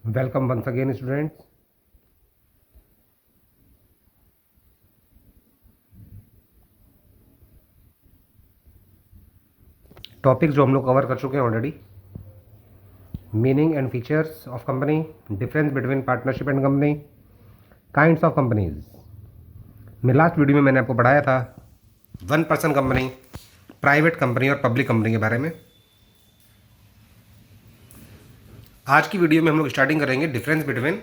Welcome once again students. Topic जो हम लोग कवर कर चुके हैं already, meaning and features of company, difference between partnership and company, kinds of companies. मैं लास्ट वीडियो में मैंने आपको पढ़ाया था 1% कंपनी, प्राइवेट कंपनी और पब्लिक कंपनी के बारे में। आज की वीडियो में हम लोग स्टार्टिंग करेंगे difference between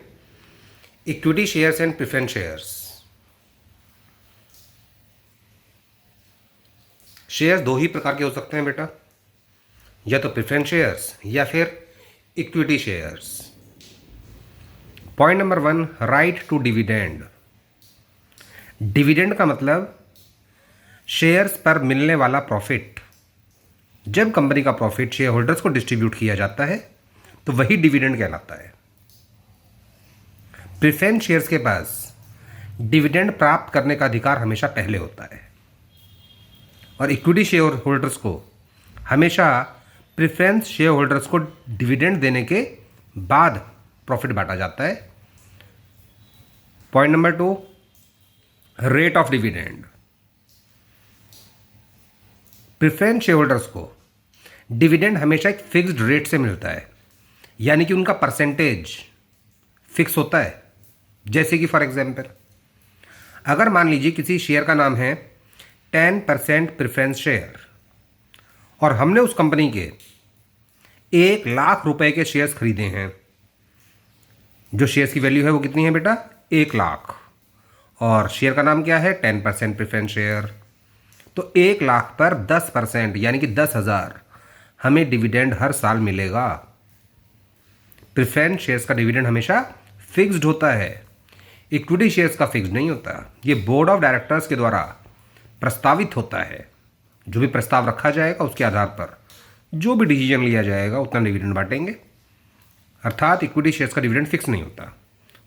equity shares and preference shares. Shares दो ही प्रकार के हो सकते हैं बेटा, या तो प्रेफरेंस शेयर्स या फिर equity shares. Point number 1, right to dividend. Dividend का मतलब शेयर्स पर मिलने वाला प्रॉफिट। जब कंपनी का प्रॉफिट शेयर होल्डर्स को डिस्ट्रीब्यूट किया जाता है तो वही डिविडेंड कहलाता है। प्रेफरेंस शेयर्स के पास डिविडेंड प्राप्त करने का अधिकार हमेशा पहले होता है, और इक्विटी शेयर होल्डर्स को हमेशा प्रेफरेंस शेयर होल्डर्स को डिविडेंड देने के बाद प्रॉफिट बांटा जाता है। Point number 2, rate of dividend. Preference share holders को डिविडेंड हमेशा एक फिक्स्ड रेट से मिलता है, यानी कि उनका परसेंटेज फिक्स होता है। जैसे कि फॉर एग्जांपल, अगर मान लीजिए किसी शेयर का नाम है 10% प्रेफरेंस शेयर, और हमने उस कंपनी के 1 लाख रुपए के शेयर्स खरीदे हैं। जो शेयर्स की वैल्यू है वो कितनी है बेटा? 1 लाख, और शेयर का नाम क्या है? 10% प्रेफरेंस शेयर। तो 1 लाख पर 10% यानी कि 10,000 हमें डिविडेंड हर साल मिलेगा। प्रेफरेंस शेयर्स का डिविडेंड हमेशा फिक्स्ड होता है, इक्विटी शेयर्स का फिक्स्ड नहीं होता। ये बोर्ड ऑफ डायरेक्टर्स के द्वारा प्रस्तावित होता है। जो भी प्रस्ताव रखा जाएगा उसके आधार पर जो भी डिसीजन लिया जाएगा उतना डिविडेंड बांटेंगे। अर्थात इक्विटी शेयर्स का डिविडेंड फिक्स नहीं होता।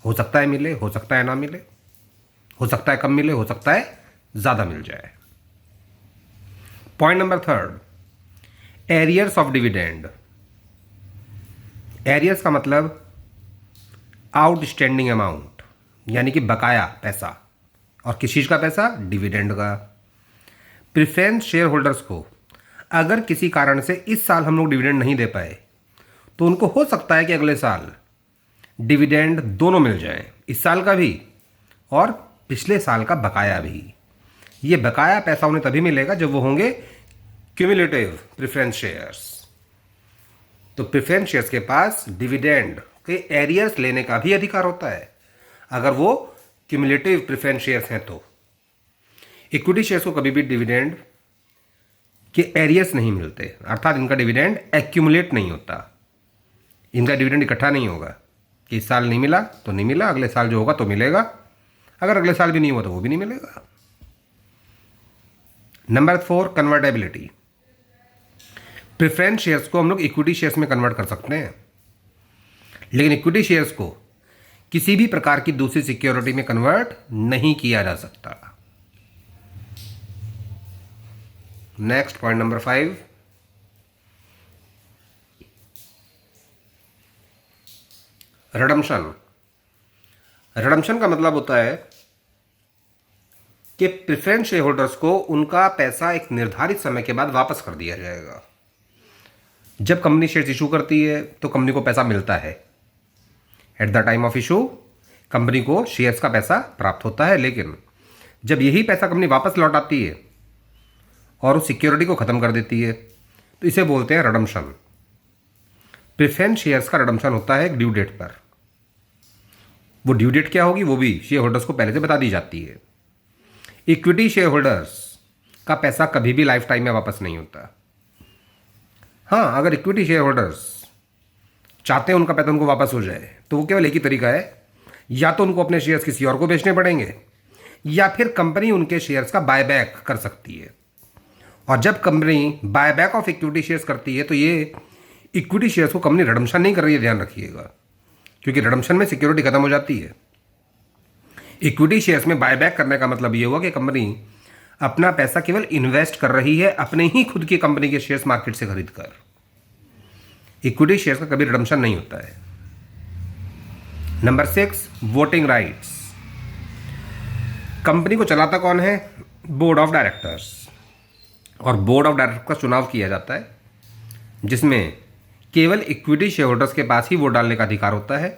हो सकता है मिले, हो सकता है ना मिले, हो सकता है कम मिले, हो सकता है ज़्यादा मिल जाए। Point number 3, arrears of dividend. Arrears का मतलब आउटस्टैंडिंग अमाउंट, यानी कि बकाया पैसा। और किस चीज़ का पैसा? डिविडेंड का। प्रेफरेंस शेयर होल्डर्स को अगर किसी कारण से इस साल हम लोग डिविडेंड नहीं दे पाए तो उनको हो सकता है कि अगले साल डिविडेंड दोनों मिल जाए, इस साल का भी और पिछले साल का बकाया भी। ये बकाया पैसा उन्हें तभी मिलेगा जब वो होंगे क्यूमुलेटिव प्रेफरेंस शेयर्स। तो प्रेफरेंस शेयर्स के पास डिविडेंड के एरियर्स लेने का भी अधिकार होता है अगर वो क्यूमुलेटिव प्रेफरेंस शेयर्स हैं तो। इक्विटी शेयर्स को कभी भी डिविडेंड के एरियर्स नहीं मिलते, अर्थात इनका डिविडेंड एक्यूमुलेट नहीं होता। इनका डिविडेंड इकट्ठा नहीं होगा कि इस साल नहीं मिला तो नहीं मिला, अगले साल जो होगा तो मिलेगा, अगर अगले साल भी नहीं हुआ तो वो भी नहीं मिलेगा। Number 4, convertibility. प्रेफरेंस शेयर्स को हम लोग इक्विटी शेयर्स में कन्वर्ट कर सकते हैं, लेकिन इक्विटी शेयर्स को किसी भी प्रकार की दूसरी सिक्योरिटी में कन्वर्ट नहीं किया जा सकता। Next point number 5, redemption. Redemption का मतलब होता है कि प्रेफरेंस शेयर होल्डर्स को उनका पैसा एक निर्धारित समय के बाद वापस कर दिया जाएगा। जब कंपनी शेयर्स इशू करती है तो कंपनी को पैसा मिलता है। Eight the time of issue company को शेयर्स का पैसा प्राप्त होता है, लेकिन जब यही पैसा कंपनी वापस लौटाती है और उस सिक्योरिटी को ख़त्म कर देती है तो इसे बोलते हैं रिडम्पशन। प्रेफरेंस शेयर्स का रिडम्पशन होता है एक ड्यू डेट पर। वो ड्यू डेट क्या होगी वो भी शेयर होल्डर्स को पहले से बता दी जाती है। इक्विटी शेयर होल्डर्स का पैसा कभी भी लाइफ टाइम में वापस नहीं होता। हाँ, अगर इक्विटी शेयर होल्डर्स चाहते हैं उनका पैसा उनको वापस हो जाए तो वो केवल एक ही तरीका है, या तो उनको अपने शेयर्स किसी और को बेचने पड़ेंगे या फिर कंपनी उनके शेयर्स का बायबैक कर सकती है। और जब company buyback of equity shares करती है तो ये इक्विटी शेयर्स को कंपनी रिडम्पशन नहीं कर रही है, ध्यान रखिएगा, क्योंकि रिडम्पशन में सिक्योरिटी खत्म हो जाती है। इक्विटी शेयर्स में बायबैक करने का मतलब ये हुआ कि कंपनी अपना पैसा केवल इन्वेस्ट कर रही है अपने ही खुद की कंपनी के शेयर्स मार्केट से खरीद कर। इक्विटी शेयर्स का कभी रिडम्पशन नहीं होता है। Number 6, voting rights. कंपनी को चलाता कौन है? Board of directors. और बोर्ड ऑफ डायरेक्टर का चुनाव किया जाता है, जिसमें केवल इक्विटी शेयर होल्डर्स के पास ही वोट डालने का अधिकार होता है।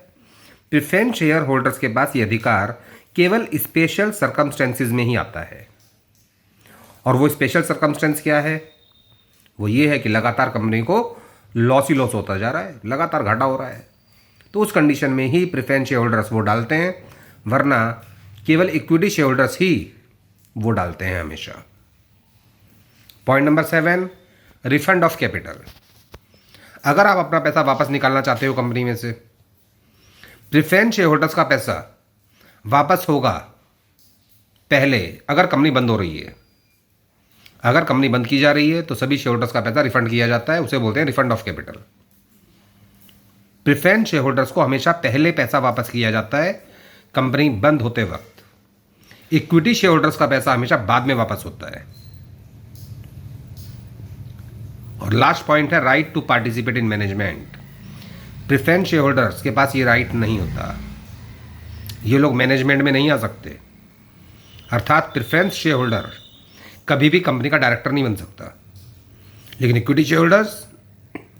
प्रेफरेंस शेयर होल्डर्स के पास ये अधिकार केवल स्पेशल सर्कमस्टेंसेस में ही आता है। और वो स्पेशल सर्कमस्टेंस क्या है? वो ये है कि लगातार कंपनी को लॉस ही लॉस होता जा रहा है, लगातार घाटा हो रहा है, तो उस कंडीशन में ही प्रेफरेंस शेयर होल्डर्स वोट डालते हैं, वरना केवल इक्विटी शेयर होल्डर्स ही वोट डालते हैं हमेशा। Point number 7, refund of capital. अगर आप अपना पैसा वापस निकालना चाहते हो कंपनी में से, प्रेफरेंस शेयर होल्डर्स का पैसा वापस होगा पहले अगर कंपनी बंद हो रही है। अगर कंपनी बंद की जा रही है तो सभी शेयर होल्डर्स का पैसा रिफंड किया जाता है, उसे बोलते हैं refund of capital. Preference share holders को हमेशा पहले पैसा वापस किया जाता है कंपनी बंद होते वक्त। इक्विटी शेयर होल्डर्स का पैसा हमेशा बाद में वापस होता है। और लास्ट पॉइंट है right to participate in management. Preference share holders के पास ये राइट नहीं होता, ये लोग मैनेजमेंट में नहीं आ सकते। अर्थात प्रेफरेंस शेयर होल्डर कभी भी कंपनी का डायरेक्टर नहीं बन सकता, लेकिन इक्विटी शेयर होल्डर्स,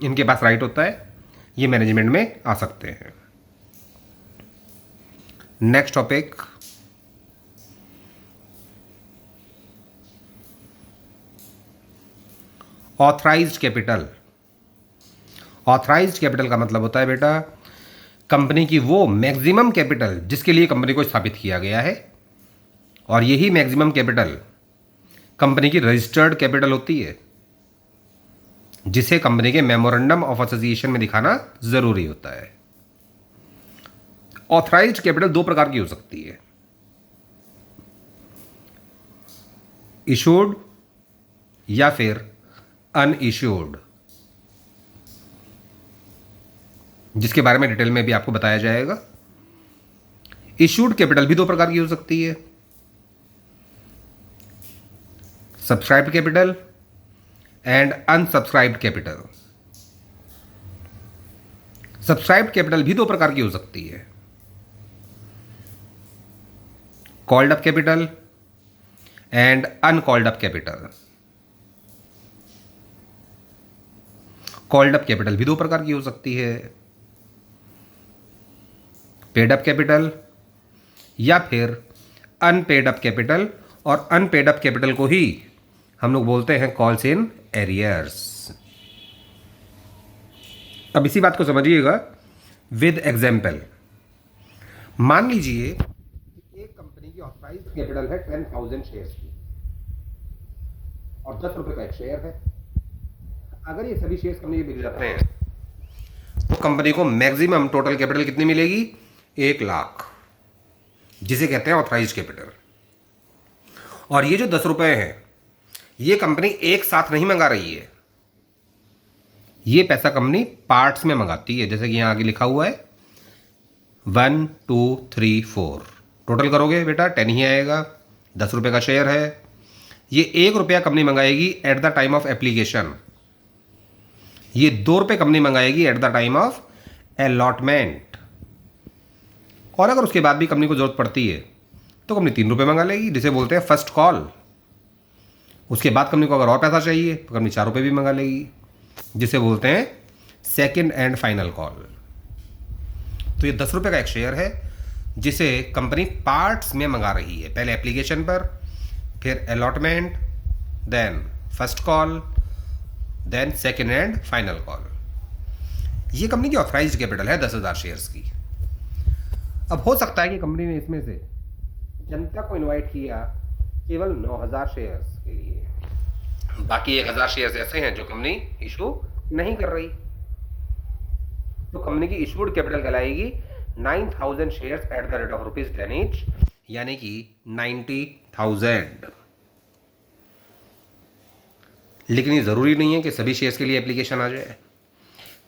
इनके पास राइट होता है, ये मैनेजमेंट में आ सकते हैं। Next topic, authorised capital. Authorised capital का मतलब होता है बेटा कंपनी की वो मैक्सिमम कैपिटल जिसके लिए कंपनी को स्थापित किया गया है, और यही मैक्सिमम कैपिटल कंपनी की रजिस्टर्ड कैपिटल होती है, जिसे कंपनी के मेमोरेंडम ऑफ एसोसिएशन में दिखाना जरूरी होता है। ऑथराइज्ड कैपिटल दो प्रकार की हो सकती है, इशूड या फिर अनइश्यूड, जिसके बारे में डिटेल में भी आपको बताया जाएगा। इशूड कैपिटल भी दो प्रकार की हो सकती है, subscribed capital and unsubscribed capital. Subscribed capital भी दो प्रकार की हो सकती है, called up capital and uncalled up capital. Called up capital भी दो प्रकार की हो सकती है, पेड अप कैपिटल या फिर अनपेड अप कैपिटल। और अनपेड अप कैपिटल को ही हम लोग बोलते हैं कॉल्स इन एरियर्स। अब इसी बात को समझिएगा विद एग्जाम्पल। मान लीजिए एक कंपनी की ऑथराइज्ड कैपिटल है 10,000 शेयर्स की और 10 रुपए का एक शेयर है। अगर ये सभी शेयर्स कंपनी के बिक जाते हैं तो कंपनी को मैक्सिमम टोटल कैपिटल कितनी मिलेगी? 1 लाख, जिसे कहते हैं ऑथराइज्ड कैपिटल। और ये जो 10 रुपए हैं, ये कंपनी एक साथ नहीं मंगा रही है, ये पैसा कंपनी पार्ट्स में मंगाती है। जैसे कि यहां आगे लिखा हुआ है 1 2 3 4, टोटल करोगे बेटा 10 ही आएगा। 10 रुपए का शेयर है, ये 1 रुपया कंपनी मंगाएगी at the time of application, ये 2 रुपये कंपनी मंगाएगी at the time of allotment. और अगर उसके बाद भी कंपनी को जरूरत पड़ती है तो कंपनी 3 रुपये मंगा लेगी, जिसे बोलते हैं फर्स्ट कॉल। उसके बाद कंपनी को अगर और पैसा चाहिए तो कंपनी 4 रुपये भी मंगा लेगी, जिसे बोलते हैं सेकेंड एंड फाइनल कॉल। तो ये 10 रुपये का एक शेयर है जिसे कंपनी पार्ट्स में मंगा रही है, पहले एप्लीकेशन पर, फिर allotment, then first call, then second and final call. ये कंपनी की ऑथराइज्ड कैपिटल है 10,000 शेयर्स की। अब हो सकता है कि कंपनी ने इसमें से जनता को इनवाइट किया केवल 9,000 शेयर्स के लिए, बाकी 1,000 शेयर्स ऐसे हैं जो कंपनी इशू नहीं कर रही, तो कंपनी की इशूड कैपिटल कहलाएगी 9,000 shares at the rate of ₹10 each, यानी कि 90,000। लेकिन ये जरूरी नहीं है कि सभी शेयर्स के लिए एप्लीकेशन आ जाए।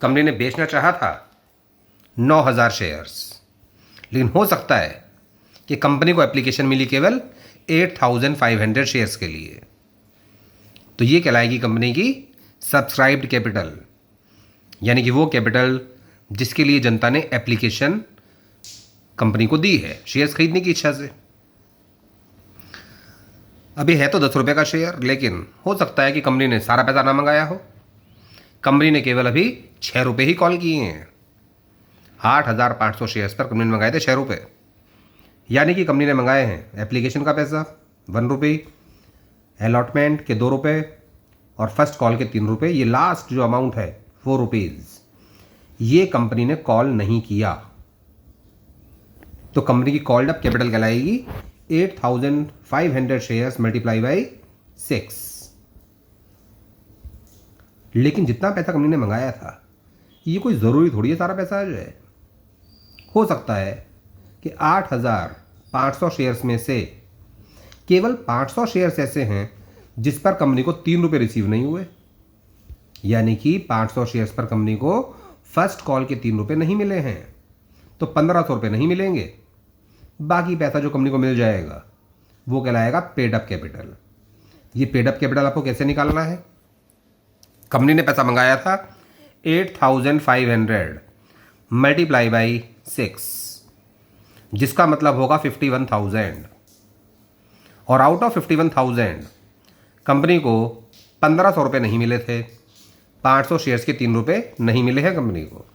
कंपनी ने बेचना चाहा था 9,000 शेयर्स, लेकिन हो सकता है कि कंपनी को एप्लीकेशन मिली केवल 8,500 शेयर्स के लिए, तो ये कहलाएगी कंपनी की सब्सक्राइब्ड कैपिटल, यानी कि वो कैपिटल जिसके लिए जनता ने एप्लीकेशन कंपनी को दी है शेयर्स खरीदने की इच्छा से। अभी है तो 10 रुपये का शेयर, लेकिन हो सकता है कि कंपनी ने सारा पैसा ना मंगाया हो। कंपनी ने केवल अभी 6 रुपये ही कॉल किए हैं। 8,500 शेयर्स पर कंपनी ने मंगाए थे 6 रुपये, यानी कि कंपनी ने मंगाए हैं एप्लीकेशन का पैसा 1 रुपये, अलॉटमेंट के 2 रुपये और फर्स्ट कॉल के 3 रुपये। ये लास्ट जो अमाउंट है 4 रुपीज़, ये कंपनी ने कॉल नहीं किया। तो कंपनी की कॉल्ड अप कैपिटल कहलाएगी 8,500 शेयर्स मल्टीप्लाई बाई 6। लेकिन जितना पैसा कंपनी ने मंगाया था, ये कोई ज़रूरी थोड़ी है सारा पैसा आ जाए। हो सकता है कि 8,500 शेयर्स में से केवल 500 शेयर्स ऐसे हैं जिस पर कंपनी को 3 रुपये रिसीव नहीं हुए, यानी कि 500 शेयर्स पर कंपनी को फर्स्ट कॉल के 3 रुपये नहीं मिले हैं, तो 1,500 रुपये नहीं मिलेंगे। बाकी पैसा जो कंपनी को मिल जाएगा वो कहलाएगा पेड अप कैपिटल। ये पेड अप कैपिटल आपको कैसे निकालना है? कंपनी ने पैसा मंगाया था 8,500 मल्टीप्लाई बाई 6, जिसका मतलब होगा 51,000। और आउट ऑफ 51,000 कंपनी को 1,500 रुपये नहीं मिले थे, 500 शेयर्स के 3 रुपये नहीं मिले हैं कंपनी को।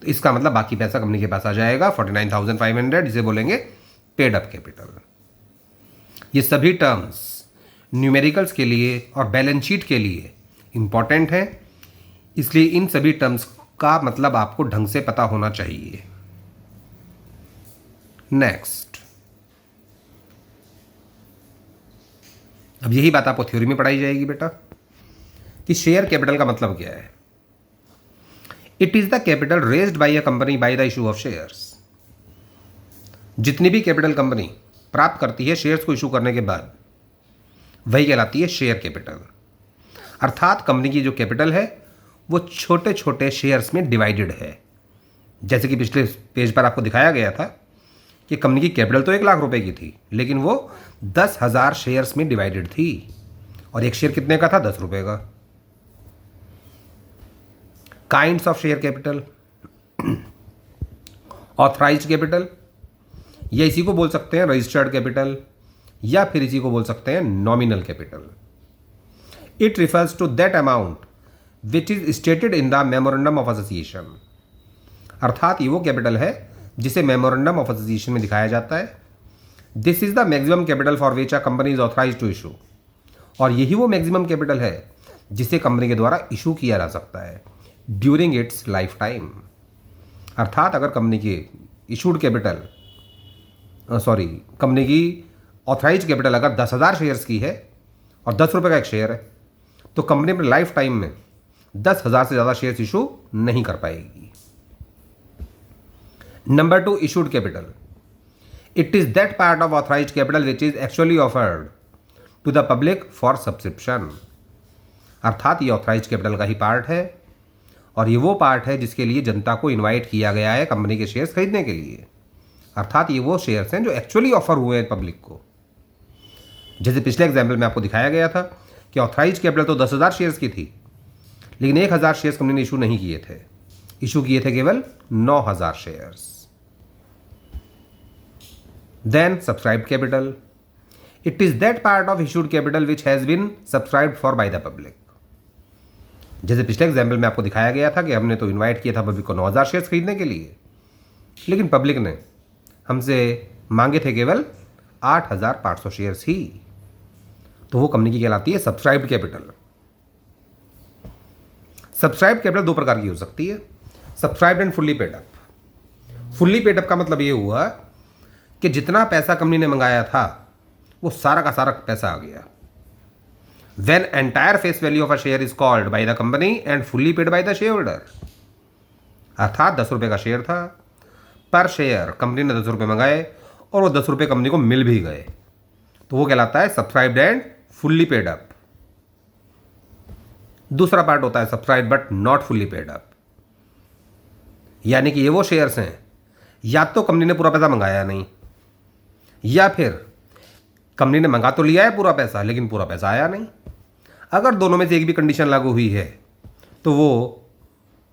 तो इसका मतलब बाकी पैसा कंपनी के पास आ जाएगा 49,500, जिसे बोलेंगे पेड अप कैपिटल। ये सभी टर्म्स न्यूमेरिकल्स के लिए और बैलेंस शीट के लिए इंपॉर्टेंट हैं, इसलिए इन सभी टर्म्स का मतलब आपको ढंग से पता होना चाहिए। नेक्स्ट, अब यही बात आपको थ्योरी में पढ़ाई जाएगी बेटा कि शेयर कैपिटल का मतलब क्या है। It is the capital raised bye a company by the issue of shares. जितनी भी कैपिटल कंपनी प्राप्त करती है शेयर्स को इशू करने के बाद, वही कहलाती है शेयर कैपिटल। अर्थात कंपनी की जो कैपिटल है वो छोटे छोटे शेयर्स में डिवाइडेड है। जैसे कि पिछले पेज पर आपको दिखाया गया था कि कंपनी की कैपिटल तो 1 लाख रुपए की थी, लेकिन वो 10,000 शेयर्स में डिवाइडेड थी, और एक शेयर कितने का था? 10 रुपये का। Kinds of share capital, authorised capital, या इसी को बोल सकते हैं रजिस्टर्ड कैपिटल, या फिर इसी को बोल सकते हैं nominal capital. It refers to that amount which is stated in the memorandum of association. अर्थात ये वो कैपिटल है जिसे मेमोरेंडम ऑफ एसोसिएशन में दिखाया जाता है। This is the maximum capital for which a company is authorise to issue. और यही वो मैक्सिमम कैपिटल है जिसे कंपनी के द्वारा इशू किया जा सकता है ड्यूरिंग इट्स लाइफ टाइम। अर्थात अगर कंपनी की इशूड कैपिटल कंपनी की ऑथराइज कैपिटल अगर 10,000 शेयर्स की है और 10 रुपये का एक शेयर है, तो कंपनी अपने लाइफ टाइम में 10,000 से ज़्यादा शेयर्स इशू नहीं कर पाएगी। Number 2, issued capital. It is that part of authorise capital which is actually offered to the public for subscription. अर्थात ये ऑथराइज कैपिटल का ही पार्ट है, और ये वो पार्ट है जिसके लिए जनता को इनवाइट किया गया है कंपनी के शेयर्स खरीदने के लिए। अर्थात ये वो शेयर्स हैं जो एक्चुअली ऑफर हुए हैं पब्लिक को। जैसे पिछले एग्जाम्पल में आपको दिखाया गया था कि ऑथराइज कैपिटल तो 10,000 शेयर्स की थी, लेकिन 1,000 शेयर्स कंपनी ने इशू नहीं किए थे, इशू किए थे केवल 9,000 shares. Then subscribed capital. It is that part of issued capital which has been subscribed for by the public. जैसे पिछले एग्जाम्पल में आपको दिखाया गया था कि हमने तो इनवाइट किया था पब्लिक को 9,000 शेयर्स खरीदने के लिए, लेकिन पब्लिक ने हमसे मांगे थे केवल 8,500 शेयर्स ही। तो वो कंपनी की कहलाती है सब्सक्राइब्ड कैपिटल। सब्सक्राइब्ड कैपिटल 2 प्रकार की हो सकती है, subscribed and fully paid up. Fully paid up का मतलब ये हुआ कि जितना पैसा कंपनी ने मंगाया था वो सारा का सारा पैसा आ गया। When entire face value of a share is called by the company and fully paid by the shareholder। अर्थात 10 रुपये का शेयर था, पर शेयर कंपनी ने 10 रुपये मंगाए और वो 10 रुपये कंपनी को मिल भी गए, तो वो कहलाता है subscribed and fully paid up. दूसरा पार्ट होता है subscribed but not fully paid up, यानी कि ये वो शेयर्स हैं या तो कंपनी ने पूरा पैसा मंगाया नहीं, या फिर कंपनी ने मंगा तो लिया है पूरा पैसा, लेकिन पूरा पैसा आया नहीं। अगर दोनों में से एक भी कंडीशन लागू हुई है तो वो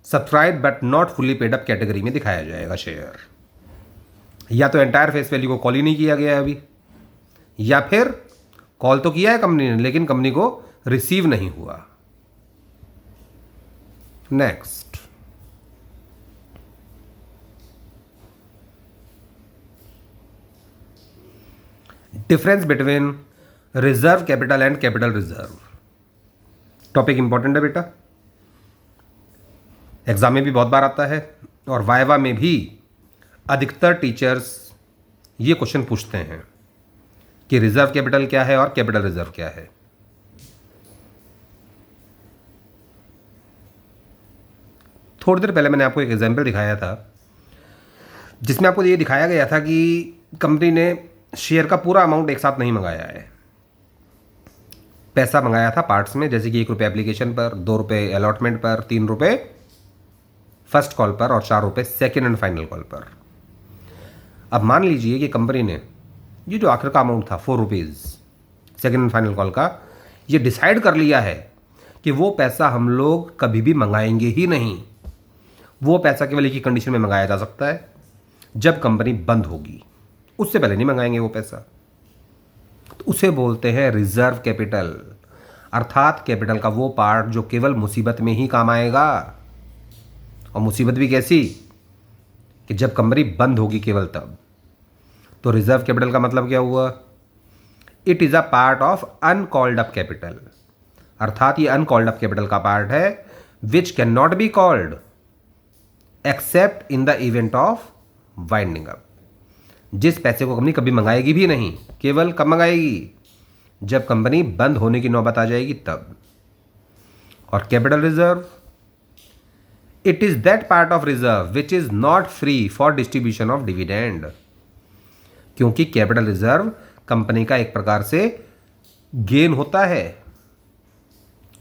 subscribe but not fully paid up category में दिखाया जाएगा शेयर। या तो एंटायर फेस वैल्यू को कॉल ही नहीं किया गया है अभी, या फिर कॉल तो किया है कंपनी ने लेकिन कंपनी को रिसीव नहीं हुआ। Next, difference between reserve capital and capital reserve. Topic important है बेटा, एग्जाम में भी बहुत बार आता है और वाइवा में भी अधिकतर टीचर्स ये क्वेश्चन पूछते हैं कि रिजर्व कैपिटल क्या है और कैपिटल रिजर्व क्या है। थोड़ी देर पहले मैंने आपको एक एग्जाम्पल दिखाया था जिसमें आपको ये दिखाया गया था कि कंपनी ने शेयर का पूरा अमाउंट एक साथ नहीं मंगाया है, पैसा मंगाया था पार्ट्स में, जैसे कि 1 रुपये एप्लीकेशन पर, 2 रुपये अलॉटमेंट पर, 3 रुपये फर्स्ट कॉल पर और 4 रुपये सेकेंड एंड फाइनल कॉल पर। अब मान लीजिए कि कंपनी ने ये जो आखिर का अमाउंट था 4 rupees second and final call का, ये डिसाइड कर लिया है कि वो पैसा हम लोग कभी भी मंगाएंगे ही नहीं। वो पैसा केवल एक ही कंडीशन में मंगाया जा सकता है, जब कंपनी बंद होगी, उससे पहले नहीं मंगाएंगे वो पैसा। तो उसे बोलते हैं रिजर्व कैपिटल, अर्थात कैपिटल का वो पार्ट जो केवल मुसीबत में ही काम आएगा। और मुसीबत भी कैसी, कि जब कंपनी बंद होगी केवल तब। तो रिजर्व कैपिटल का मतलब क्या हुआ, it is a part of uncalled up capital, अर्थात ये अनकॉल्ड अप कैपिटल का पार्ट है which can not be called excerpt in the event of winding up. जिस पैसे को कंपनी कभी मंगाएगी भी नहीं, केवल कब मंगाएगी, जब कंपनी बंद होने की नौबत आ जाएगी तब। और capital reserve, it is that part of reserve which is not free for distribution of dividend, क्योंकि कैपिटल रिजर्व कंपनी का एक प्रकार से गेन होता है,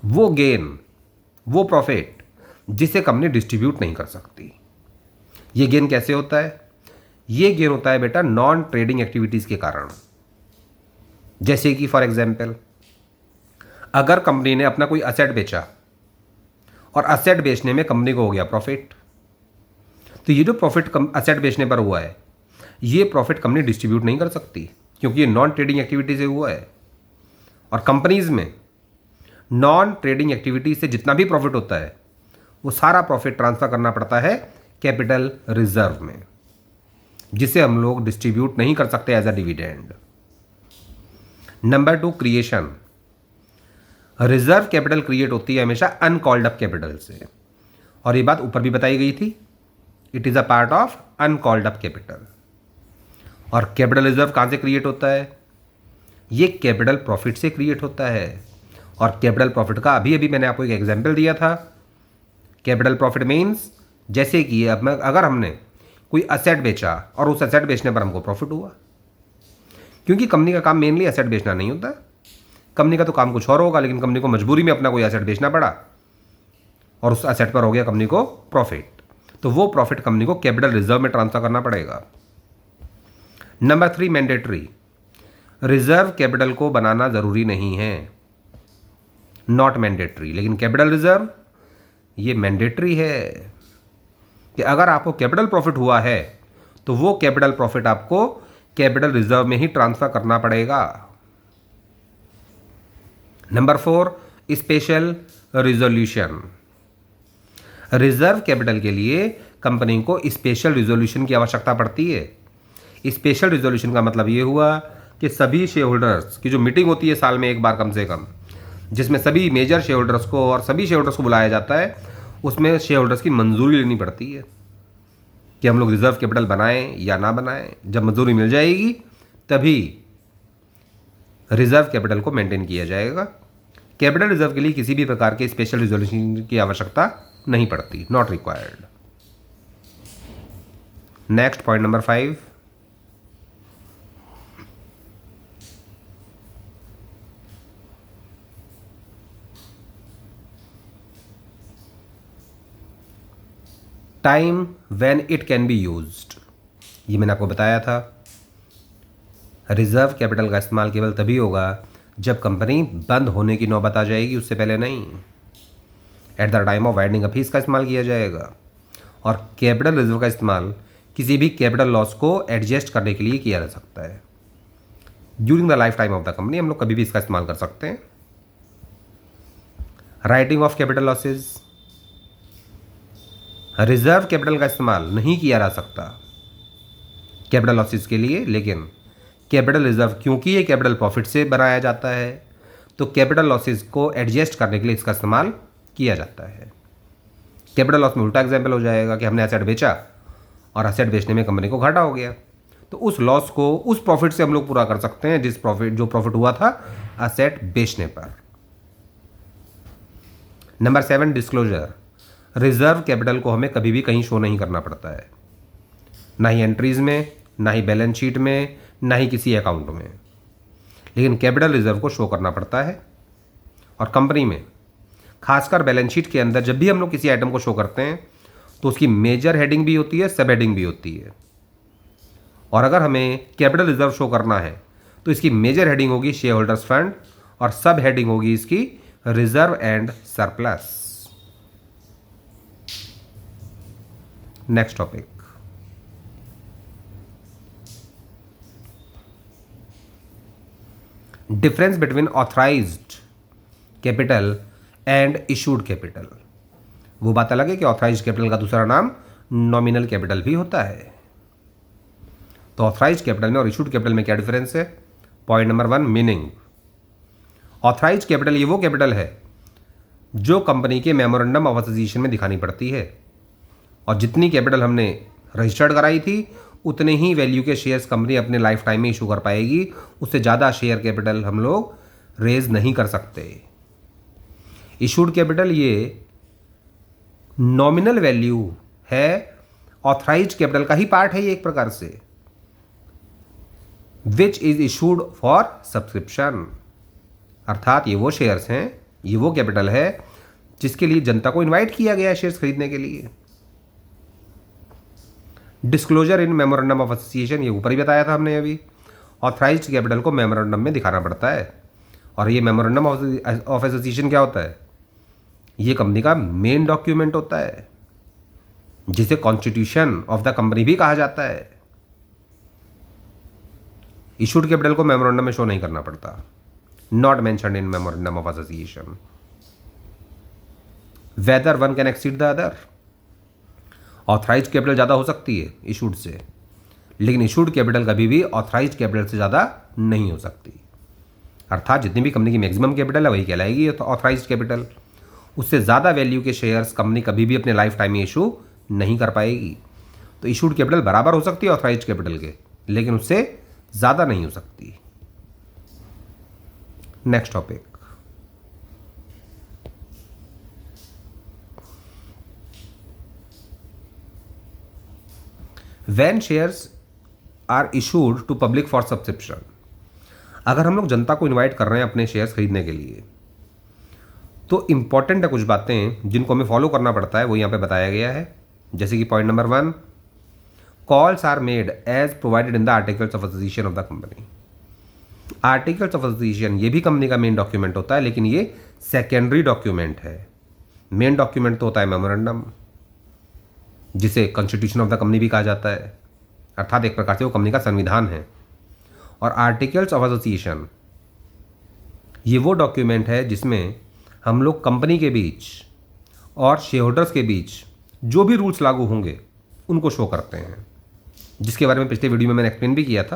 वो गेन, वो प्रॉफिट जिसे कंपनी डिस्ट्रीब्यूट नहीं कर सकती। ये गेन कैसे होता है, ये गेन होता है बेटा नॉन ट्रेडिंग एक्टिविटीज के कारण। जैसे कि फॉर एग्जाम्पल, अगर कंपनी ने अपना कोई असेट बेचा और असेट बेचने में कंपनी को हो गया प्रॉफिट, तो ये जो प्रॉफिट असेट बेचने पर हुआ है, ये प्रॉफिट कंपनी डिस्ट्रीब्यूट नहीं कर सकती, क्योंकि ये नॉन ट्रेडिंग एक्टिविटी से हुआ है। और कंपनीज में नॉन ट्रेडिंग एक्टिविटी से जितना भी प्रॉफिट होता है, वो सारा प्रॉफिट ट्रांसफर करना पड़ता है कैपिटल रिजर्व में, जिसे हम लोग डिस्ट्रीब्यूट नहीं कर सकते as a dividend. Number 2, creation. Reserve capital create होती है हमेशा अनकॉल्ड अप कैपिटल से, और ये बात ऊपर भी बताई गई थी, it is a part of uncalled up capital. और कैपिटल रिजर्व कहां से क्रिएट होता है, ये कैपिटल प्रॉफिट से क्रिएट होता है। और कैपिटल प्रॉफिट का अभी अभी मैंने आपको एक एग्जाम्पल दिया था। कैपिटल प्रॉफिट मीन्स जैसे कि अगर हमने कोई असेट बेचा और उस असेट बेचने पर हमको प्रॉफिट हुआ, क्योंकि कंपनी का काम मेनली असेट बेचना नहीं होता, कंपनी का तो काम कुछ और होगा, लेकिन कंपनी को मजबूरी में अपना कोई असेट बेचना पड़ा और उस असेट पर हो गया कंपनी को प्रॉफिट, तो वो प्रॉफिट कंपनी को कैपिटल रिजर्व में ट्रांसफर करना पड़ेगा। Number 3, mandatory. रिजर्व कैपिटल को बनाना जरूरी नहीं है, नॉट मैंडेटरी, लेकिन कैपिटल रिजर्व ये मैंडेटरी है कि अगर आपको कैपिटल प्रॉफिट हुआ है तो वो कैपिटल प्रॉफिट आपको कैपिटल रिजर्व में ही ट्रांसफर करना पड़ेगा। Number 4, special resolution. Reserve capital के लिए कंपनी को स्पेशल रिजोल्यूशन की आवश्यकता पड़ती है। स्पेशल रिजोल्यूशन का मतलब ये हुआ कि सभी शेयर होल्डर्स की जो मीटिंग होती है साल में एक बार कम से कम, जिसमें सभी मेजर शेयर होल्डर्स को और सभी शेयर होल्डर्स को बुलाया जाता है, उसमें शेयर होल्डर्स की मंजूरी लेनी पड़ती है कि हम लोग रिजर्व कैपिटल बनाएं या ना बनाएं। जब मंजूरी मिल जाएगी तभी रिजर्व कैपिटल को मेंटेन किया जाएगा। कैपिटल रिजर्व के लिए किसी भी प्रकार के स्पेशल रिजोल्यूशन की आवश्यकता नहीं पड़ती, not required. Next point number 5, time when it can be used. ये मैंने आपको बताया था, रिजर्व कैपिटल का इस्तेमाल केवल तभी होगा जब कंपनी बंद होने की नौबत आ जाएगी, उससे पहले नहीं। At the time of winding up ही इसका इस्तेमाल किया जाएगा। और कैपिटल रिजर्व का इस्तेमाल किसी भी कैपिटल लॉस को एडजस्ट करने के लिए किया जा सकता है। During the life time of the company हम लोग कभी भी इसका इस्तेमाल कर सकते हैं। Writing of capital losses, reserve capital का इस्तेमाल नहीं किया जा सकता कैपिटल लॉसेज के लिए, लेकिन कैपिटल रिजर्व क्योंकि ये कैपिटल प्रॉफिट से बनाया जाता है तो कैपिटल लॉसेज को एडजस्ट करने के लिए इसका इस्तेमाल किया जाता है। कैपिटल लॉस में उल्टा एग्जाम्पल हो जाएगा कि हमने एसेट बेचा और एसेट बेचने में कंपनी को घाटा हो गया, तो उस लॉस को उस प्रॉफिट से हम लोग पूरा कर सकते हैं जो प्रॉफिट हुआ था एसेट बेचने पर। Number 7, disclosure. रिजर्व कैपिटल को हमें कभी भी कहीं शो नहीं करना पड़ता है, ना ही एंट्रीज में, ना ही बैलेंस शीट में, ना ही किसी अकाउंट में, लेकिन कैपिटल रिजर्व को शो करना पड़ता है। और कंपनी में खासकर बैलेंस शीट के अंदर जब भी हम लोग किसी आइटम को शो करते हैं तो उसकी मेजर हेडिंग भी होती है, सब हेडिंग भी होती है। और अगर हमें कैपिटल रिजर्व शो करना है तो इसकी मेजर हेडिंग होगी शेयर होल्डर्स फंड और सब हेडिंग होगी इसकी reserve and surplus. Next topic, difference between authorised capital and issued capital. वो बात अलग है कि ऑथराइज्ड कैपिटल का दूसरा नाम नॉमिनल कैपिटल भी होता है। तो ऑथराइज्ड कैपिटल में और इशूड कैपिटल में क्या डिफरेंस है? Point number 1, meaning. Authorised capital ये वो कैपिटल है जो कंपनी के मेमोरेंडम ऑफ एसोसिएशन में दिखानी पड़ती है, और जितनी कैपिटल हमने रजिस्टर्ड कराई थी उतने ही वैल्यू के शेयर्स कंपनी अपने लाइफ टाइम में इशू कर पाएगी। उससे ज़्यादा शेयर कैपिटल हम लोग रेज नहीं कर सकते। इशूड कैपिटल ये नॉमिनल वैल्यू है, ऑथराइज्ड कैपिटल का ही पार्ट है ये एक प्रकार से, which is issued for subscription. अर्थात ये वो शेयर्स हैं, ये वो कैपिटल है जिसके लिए जनता को इनवाइट किया गया है शेयर्स खरीदने के लिए। Disclosure in memorandum of association, ये ऊपर ही बताया था हमने अभी। ऑथराइज्ड कैपिटल को मेमोरेंडम में दिखाना पड़ता है, और ये मेमोरेंडम ऑफ एसोसिएशन क्या होता है? ये कंपनी का मेन डॉक्यूमेंट होता है, जिसे कॉन्स्टिट्यूशन ऑफ द कंपनी भी कहा जाता है। इशूड कैपिटल को मेमोरेंडम में शो नहीं करना पड़ता, not mentioned in memorandum of association. Whether one can exceed the other, authorised capital ज़्यादा हो सकती है इशूड से, लेकिन इशूड कैपिटल कभी भी ऑथराइज्ड कैपिटल से ज़्यादा नहीं हो सकती। अर्थात जितनी भी कंपनी की मैक्सिमम कैपिटल है वही कहलाएगी ऑथराइज्ड कैपिटल। उससे ज़्यादा वैल्यू के शेयर्स कंपनी कभी भी अपने लाइफ टाइम में इशू नहीं कर पाएगी। तो इशूड कैपिटल बराबर हो सकती है ऑथराइज्ड कैपिटल के, लेकिन उससे ज़्यादा नहीं हो सकती। Next topic, when shares are issued to public for subscription. अगर हम लोग जनता को इनवाइट कर रहे हैं अपने शेयर्स खरीदने के लिए, तो इंपॉर्टेंट है कुछ बातें जिनको हमें फॉलो करना पड़ता है, वो यहाँ पे बताया गया है। जैसे कि point number 1, calls are made as provided in the articles of association of the company. Articles of association ये भी कंपनी का मेन डॉक्यूमेंट होता है, लेकिन ये सेकेंडरी डॉक्यूमेंट है। मेन डॉक्यूमेंट तो होता है मेमोरेंडम, जिसे कॉन्स्टिट्यूशन ऑफ द कंपनी भी कहा जाता है, अर्थात एक प्रकार से वो कंपनी का संविधान है। और आर्टिकल्स ऑफ एसोसिएशन ये वो डॉक्यूमेंट है जिसमें हम लोग कंपनी के बीच और शेयर होल्डर्स के बीच जो भी रूल्स लागू होंगे उनको शो करते हैं, जिसके बारे में पिछले वीडियो में मैंने एक्सप्लेन भी किया था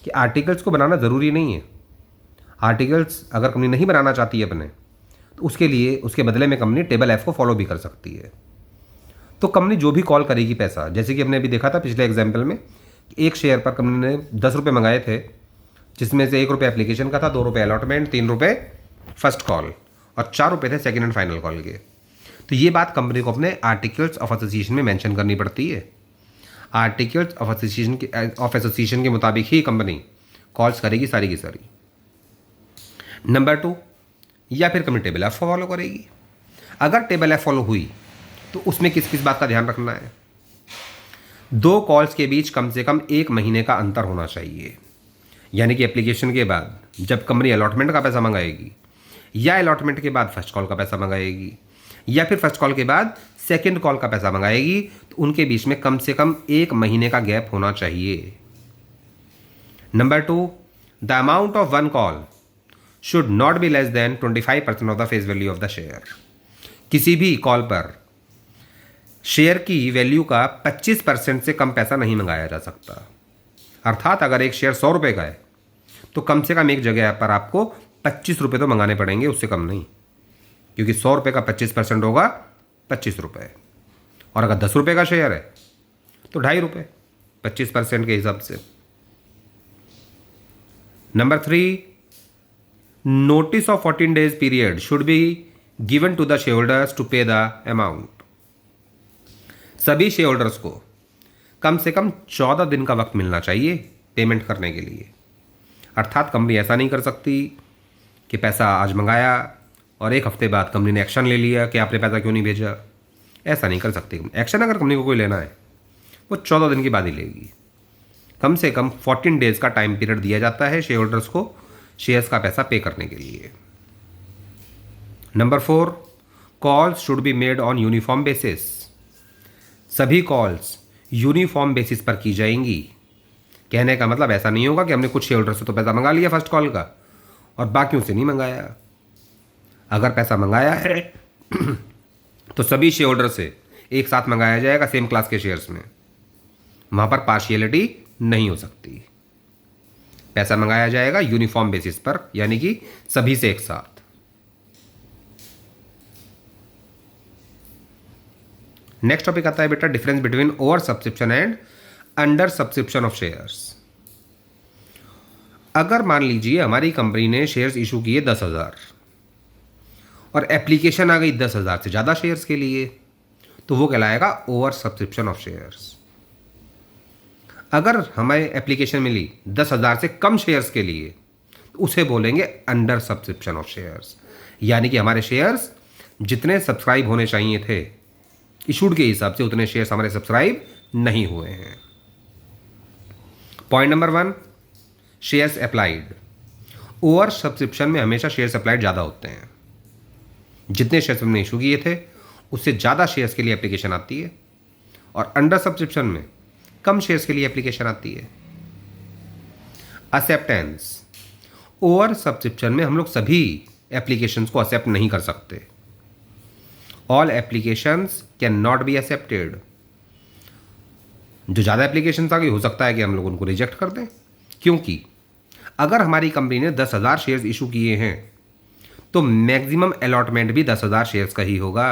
कि आर्टिकल्स को बनाना ज़रूरी नहीं है। आर्टिकल्स अगर कंपनी नहीं बनाना चाहती है अपने, तो उसके लिए उसके बदले में कंपनी टेबल F को फॉलो भी कर सकती है। तो कंपनी जो भी कॉल करेगी पैसा, जैसे कि हमने अभी देखा था पिछले एग्जाम्पल में, एक शेयर पर कंपनी ने 10 रुपये मंगाए थे, जिसमें से 1 रुपये एप्लीकेशन का था, 2 रुपये अलॉटमेंट, 3 रुपये फर्स्ट कॉल और 4 रुपये थे सेकेंड एंड फाइनल कॉल के। तो ये बात कंपनी को अपने आर्टिकल्स ऑफ एसोसिएशन में मेंशन करनी पड़ती है। आर्टिकल्स ऑफ एसोसिएशन के मुताबिक ही कंपनी कॉल्स करेगी सारी की सारी। नंबर 2, या फिर कंपनी टेबल F फॉलो करेगी। अगर टेबल F फॉलो हुई तो उसमें किस किस बात का ध्यान रखना है? 2 कॉल्स के बीच कम से कम 1 महीने का अंतर होना चाहिए, यानी कि एप्लीकेशन के बाद जब कंपनी अलॉटमेंट का पैसा मंगाएगी, या अलॉटमेंट के बाद फर्स्ट कॉल का पैसा मंगाएगी, या फिर फर्स्ट कॉल के बाद सेकंड कॉल का पैसा मंगाएगी तो उनके बीच में कम से कम 1 महीने का गैप होना चाहिए। Number 2, the amount of one call should not be less than 25% of the face value of the share. किसी भी कॉल पर शेयर की वैल्यू का 25% से कम पैसा नहीं मंगाया जा सकता। अर्थात अगर एक शेयर 100 रुपये का है तो कम से कम एक जगह पर आपको 25 रुपये तो मंगाने पड़ेंगे, उससे कम नहीं, क्योंकि 100 रुपये का 25% होगा 25 रुपये। और अगर 10 रुपये का शेयर है तो 2.5 रुपये 25% के हिसाब से। Number 3, notice of 14 days period should be given to the share holders to pay the amount. सभी शेयर होल्डर्स को कम से कम 14 दिन का वक्त मिलना चाहिए पेमेंट करने के लिए। अर्थात कंपनी ऐसा नहीं कर सकती कि पैसा आज मंगाया और 1 हफ्ते बाद कंपनी ने एक्शन ले लिया कि आपने पैसा क्यों नहीं भेजा। ऐसा नहीं कर सकती। एक्शन अगर कंपनी को कोई लेना है वो 14 दिन के बाद ही लेगी। कम से कम 14 डेज का टाइम पीरियड दिया जाता है शेयर होल्डर्स को शेयर्स का पैसा पे करने के लिए। Number 4, calls should be made on uniform basis. सभी कॉल्स यूनिफॉर्म बेसिस पर की जाएंगी। कहने का मतलब ऐसा नहीं होगा कि हमने कुछ शेयर होल्डर से तो पैसा मंगा लिया फर्स्ट कॉल का और बाकियों से नहीं मंगाया। अगर पैसा मंगाया है तो सभी शेयर होल्डर से एक साथ मंगाया जाएगा सेम क्लास के शेयर्स में। वहां पर पार्शियलिटी नहीं हो सकती। पैसा मंगाया जाएगा यूनिफॉर्म बेसिस पर, यानी कि सभी से एक साथ। नेक्स्ट टॉपिक आता है बेटा difference between over subscription and under subscription of shares. अगर मान लीजिए हमारी कंपनी ने शेयर्स इशू किए 10,000 और एप्लीकेशन आ गई 10,000 से ज़्यादा शेयर्स के लिए, तो वो कहलाएगा ओवर सब्सक्रिप्शन ऑफ शेयर्स। अगर हमें एप्लीकेशन मिली 10,000 से कम शेयर्स के लिए तो उसे बोलेंगे अंडर सब्सक्रिप्शन ऑफ शेयर्स, यानी कि हमारे शेयर्स जितने सब्सक्राइब होने चाहिए थे इशूड के हिसाब से उतने शेयर्स हमारे सब्सक्राइब नहीं हुए हैं। Point number 1, shares applied. Over subscription में हमेशा शेयर्स अप्लाइड ज़्यादा होते हैं। जितने शेयर्स हमने इशू किए थे उससे ज़्यादा शेयर्स के लिए एप्लीकेशन आती है, और अंडर सब्सक्रिप्शन में कम शेयर्स के लिए एप्लीकेशन आती है। एक्सेप्टेंस। ओवर सब्सक्रिप्शन में हम लोग सभी एप्लीकेशंस को एक्सेप्ट नहीं कर सकते। All applications can not be accepted. जो ज़्यादा एप्लीकेशंस आ गई हो सकता है कि हम लोग उनको रिजेक्ट कर दें, क्योंकि अगर हमारी कंपनी ने 10,000 शेयर्स इशू किए हैं तो मैक्सिमम अलॉटमेंट भी 10,000 शेयर्स का ही होगा।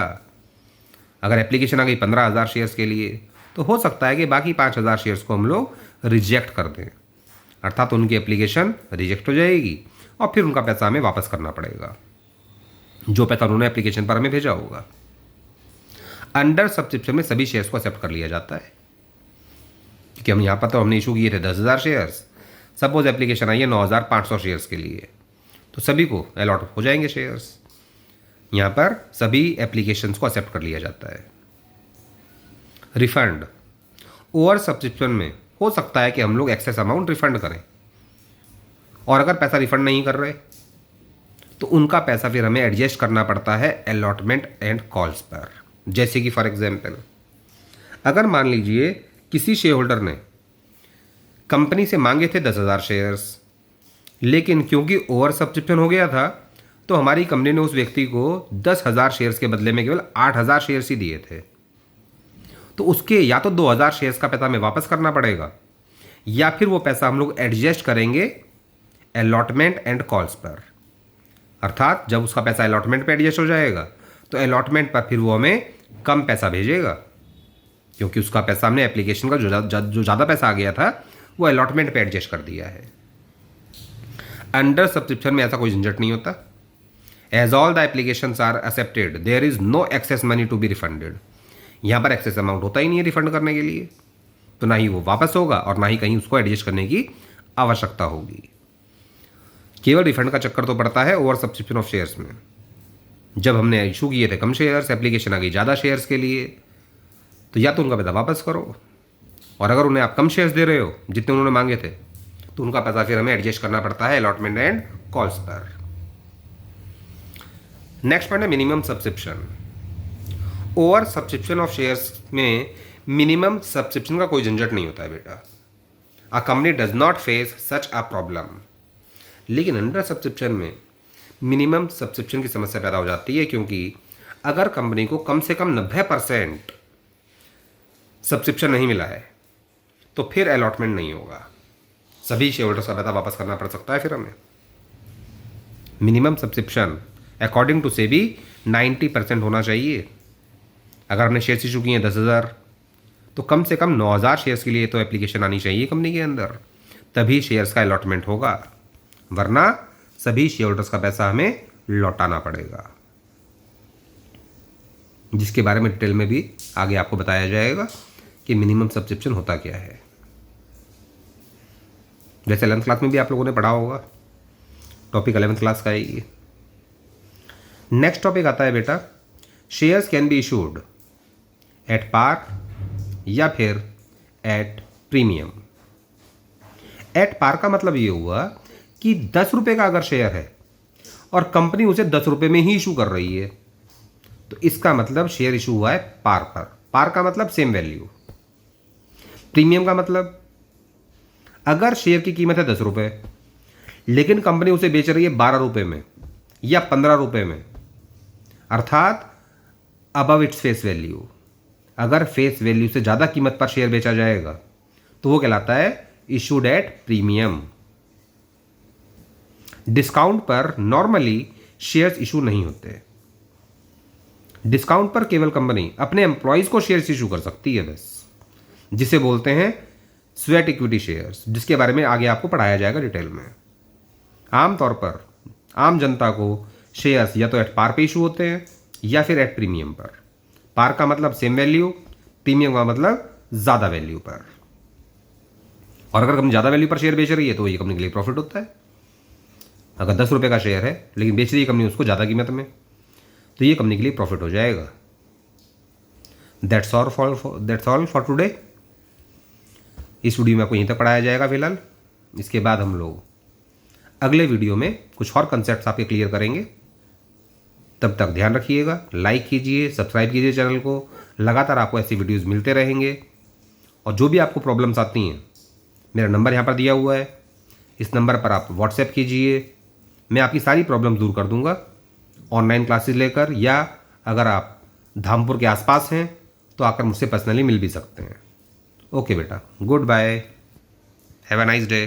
अगर एप्लीकेशन आ गई 15,000 शेयर्स के लिए तो हो सकता है कि बाकी 5,000 शेयर्स को हम लोग रिजेक्ट कर दें, अर्थात उनकी एप्लीकेशन रिजेक्ट हो जाएगी और फिर उनका पैसा हमें वापस करना पड़ेगा, जो पैसा उन्होंने एप्लीकेशन पर हमें भेजा होगा। अंडर सब्सक्रिप्शन में सभी शेयर्स को एक्सेप्ट कर लिया जाता है, क्योंकि हम यहाँ पर तो हमने इशू किए थे 10,000 शेयर्स। सपोज एप्लीकेशन आई है 9,500 शेयर्स के लिए, तो सभी को अलॉट हो जाएंगे शेयर्स। यहाँ पर सभी एप्लीकेशंस को एक्सेप्ट कर लिया जाता है। रिफंड। ओवर सब्सक्रिप्शन में हो सकता है कि हम लोग एक्सेस अमाउंट रिफंड करें, और अगर पैसा रिफंड नहीं कर रहे तो उनका पैसा फिर हमें एडजस्ट करना पड़ता है अलॉटमेंट एंड कॉल्स पर। जैसे कि फॉर एग्जांपल, अगर मान लीजिए किसी शेयर होल्डर ने कंपनी से मांगे थे 10,000 शेयर्स, लेकिन क्योंकि ओवर सब्सक्रिप्शन हो गया था तो हमारी कंपनी ने उस व्यक्ति को 10,000 शेयर्स के बदले में केवल 8,000 शेयर्स ही दिए थे, तो उसके या तो 2,000 शेयर्स का पैसा हमें वापस करना पड़ेगा, या फिर वो पैसा हम लोग एडजस्ट करेंगे अलॉटमेंट एंड कॉल्स पर। अर्थात जब उसका पैसा अलॉटमेंट पे एडजस्ट हो जाएगा तो अलॉटमेंट पर फिर वो हमें कम पैसा भेजेगा, क्योंकि उसका पैसा हमने एप्लीकेशन का जो ज़्यादा पैसा आ गया था वो अलॉटमेंट पे एडजस्ट कर दिया है। अंडर सब्सक्रिप्शन में ऐसा कोई झंझट नहीं होता। As all the applications are accepted there is no excess money to be refunded. यहाँ पर एक्सेस अमाउंट होता ही नहीं है रिफंड करने के लिए, तो ना ही वो वापस होगा और ना ही कहीं उसको एडजस्ट करने की आवश्यकता होगी। केवल रिफंड का चक्कर तो पड़ता है ओवर सब्सक्रिप्शन ऑफ शेयर्स में। जब हमने इशू किए थे कम शेयर्स, एप्लीकेशन आ गई ज़्यादा शेयर्स के लिए, तो या तो उनका पैसा वापस करो, और अगर उन्हें आप कम शेयर्स दे रहे हो जितने उन्होंने मांगे थे तो उनका पैसा फिर हमें एडजस्ट करना पड़ता है अलॉटमेंट एंड कॉल्स पर। नेक्स्ट पॉइंट है minimum subscription. Over subscription of shares में मिनिमम सब्सक्रिप्शन का कोई झंझट नहीं होता है बेटा। A company does not face such a problem. लेकिन अंडर सब्सक्रिप्शन में मिनिमम सब्सक्रिप्शन की समस्या पैदा हो जाती है, क्योंकि अगर कंपनी को कम से कम 90% सब्सक्रिप्शन नहीं मिला है तो फिर अलॉटमेंट नहीं होगा, सभी शेयर होल्डर्स का पैसा वापस करना पड़ सकता है फिर हमें। Minimum subscription according to SEBI 90% होना चाहिए। अगर हमने शेयर्स इशू किए हैं 10,000 तो कम से कम 9,000 शेयर्स के लिए तो एप्लीकेशन आनी चाहिए कंपनी के अंदर, तभी शेयर्स का अलॉटमेंट होगा, वरना सभी शेयर होल्डर्स का पैसा हमें लौटाना पड़ेगा, जिसके बारे में डिटेल में भी आगे आपको बताया जाएगा कि मिनिमम सब्सक्रिप्शन होता क्या है। जैसे 11th क्लास में भी आप लोगों ने पढ़ा होगा, टॉपिक 11th क्लास का है ये। नेक्स्ट टॉपिक आता है बेटा, shares can be issued at par या फिर एट प्रीमियम। एट पार का मतलब ये हुआ कि 10 रुपये का अगर शेयर है और कंपनी उसे 10 रुपये में ही इशू कर रही है, तो इसका मतलब शेयर इशू हुआ है पार पर। पार का मतलब सेम वैल्यू। प्रीमियम का मतलब अगर शेयर की कीमत है 10 रुपये लेकिन कंपनी उसे बेच रही है 12 रुपये में या 15 रुपये में, अर्थात अबव इट्स फेस वैल्यू, अगर फेस वैल्यू से ज़्यादा कीमत पर शेयर बेचा जाएगा तो वो कहलाता है इशूड एट प्रीमियम। डिस्काउंट पर नॉर्मली शेयर्स इशू नहीं होते। डिस्काउंट पर केवल कंपनी अपने एम्प्लॉयज़ को शेयर्स इशू कर सकती है बस, जिसे बोलते हैं स्वेट इक्विटी शेयर्स, जिसके बारे में आगे आपको पढ़ाया जाएगा डिटेल में। आमतौर पर आम जनता को शेयर्स या तो एट पार पे इशू होते हैं या फिर एट प्रीमियम पर। पार का मतलब सेम वैल्यू, प्रीमियम का मतलब ज़्यादा वैल्यू पर। और अगर कंपनी ज़्यादा वैल्यू पर शेयर बेच रही है तो ये कंपनी के लिए प्रॉफिट होता है। अगर 10 रुपये का शेयर है लेकिन बेच रही है कंपनी उसको ज़्यादा कीमत में, तो ये कंपनी के लिए प्रॉफिट हो जाएगा। That's all for today. इस वीडियो में आपको यहीं तक पढ़ाया जाएगा फिलहाल। इसके बाद हम लोग अगले वीडियो में कुछ और कंसेप्ट्स आपके क्लियर करेंगे। तब तक ध्यान रखिएगा, लाइक कीजिए, सब्सक्राइब कीजिए चैनल को। लगातार आपको ऐसी वीडियोस मिलते रहेंगे। और जो भी आपको प्रॉब्लम्स आती हैं, मेरा नंबर यहाँ पर दिया हुआ है, इस नंबर पर आप व्हाट्सएप कीजिए, मैं आपकी सारी प्रॉब्लम दूर कर दूंगा, ऑनलाइन क्लासेस लेकर, या अगर आप धामपुर के आसपास हैं तो आकर मुझसे पर्सनली मिल भी सकते हैं। ओके बेटा, good bye, have a nice day.